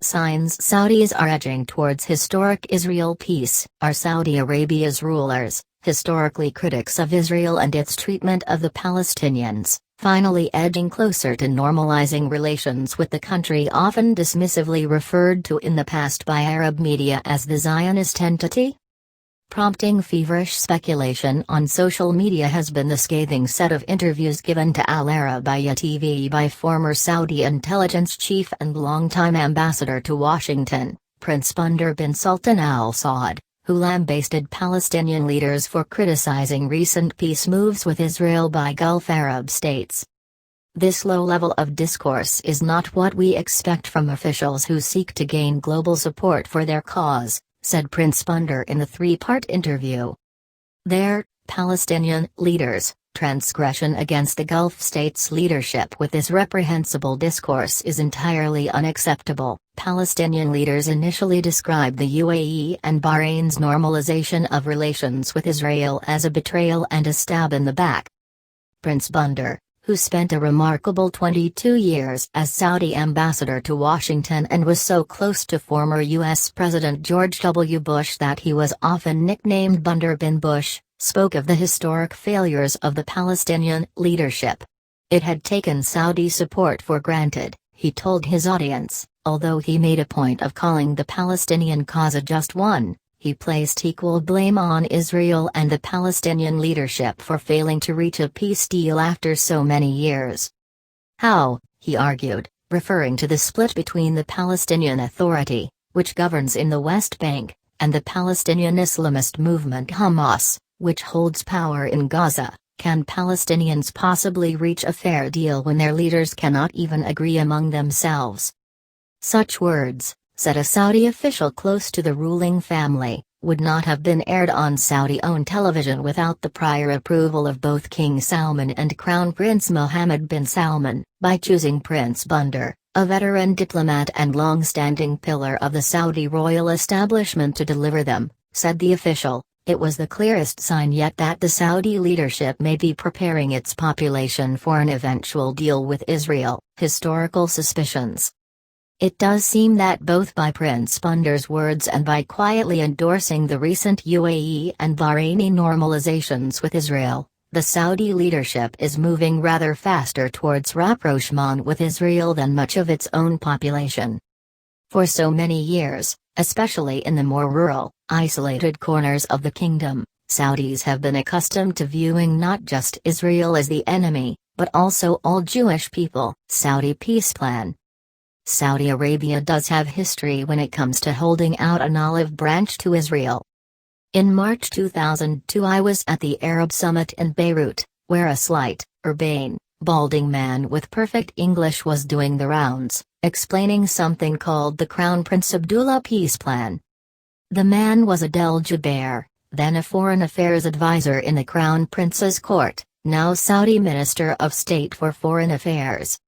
Signs Saudis are edging towards historic Israel peace. Are Saudi Arabia's rulers, historically critics of Israel and its treatment of the Palestinians, finally edging closer to normalizing relations with the country often dismissively referred to in the past by Arab media as the Zionist entity? Prompting feverish speculation on social media has been the scathing set of interviews given to Al Arabiya TV by former Saudi intelligence chief and longtime ambassador to Washington, Prince Bandar bin Sultan Al Saud, who lambasted Palestinian leaders for criticizing recent peace moves with Israel by Gulf Arab states. This low level of discourse is not what we expect from officials who seek to gain global support for their cause, said Prince Bandar in the three-part interview. There, Palestinian leaders, transgression against the Gulf states' leadership with this reprehensible discourse is entirely unacceptable. Palestinian leaders initially described the UAE and Bahrain's normalization of relations with Israel as a betrayal and a stab in the back. Prince Bandar, who spent a remarkable 22 years as Saudi ambassador to Washington and was so close to former U.S. President George W. Bush that he was often nicknamed Bandar bin Bush, spoke of the historic failures of the Palestinian leadership. It had taken Saudi support for granted, he told his audience, although he made a point of calling the Palestinian cause a just one. He placed equal blame on Israel and the Palestinian leadership for failing to reach a peace deal after so many years. How, he argued, referring to the split between the Palestinian Authority, which governs in the West Bank, and the Palestinian Islamist movement Hamas, which holds power in Gaza, can Palestinians possibly reach a fair deal when their leaders cannot even agree among themselves? Such words, said a Saudi official close to the ruling family, would not have been aired on Saudi-owned television without the prior approval of both King Salman and Crown Prince Mohammed bin Salman. By choosing Prince Bandar, a veteran diplomat and long-standing pillar of the Saudi royal establishment to deliver them, said the official, it was the clearest sign yet that the Saudi leadership may be preparing its population for an eventual deal with Israel. Historical suspicions. It does seem that both by Prince Bandar's words and by quietly endorsing the recent UAE and Bahraini normalizations with Israel, the Saudi leadership is moving rather faster towards rapprochement with Israel than much of its own population. For so many years, especially in the more rural, isolated corners of the kingdom, Saudis have been accustomed to viewing not just Israel as the enemy, but also all Jewish people. Saudi peace plan. Saudi Arabia does have history when it comes to holding out an olive branch to Israel. In March 2002 I was at the Arab Summit in Beirut, where a slight, urbane, balding man with perfect English was doing the rounds, explaining something called the Crown Prince Abdullah Peace Plan. The man was Adel Jaber, then a foreign affairs advisor in the Crown Prince's court, now Saudi Minister of State for Foreign Affairs.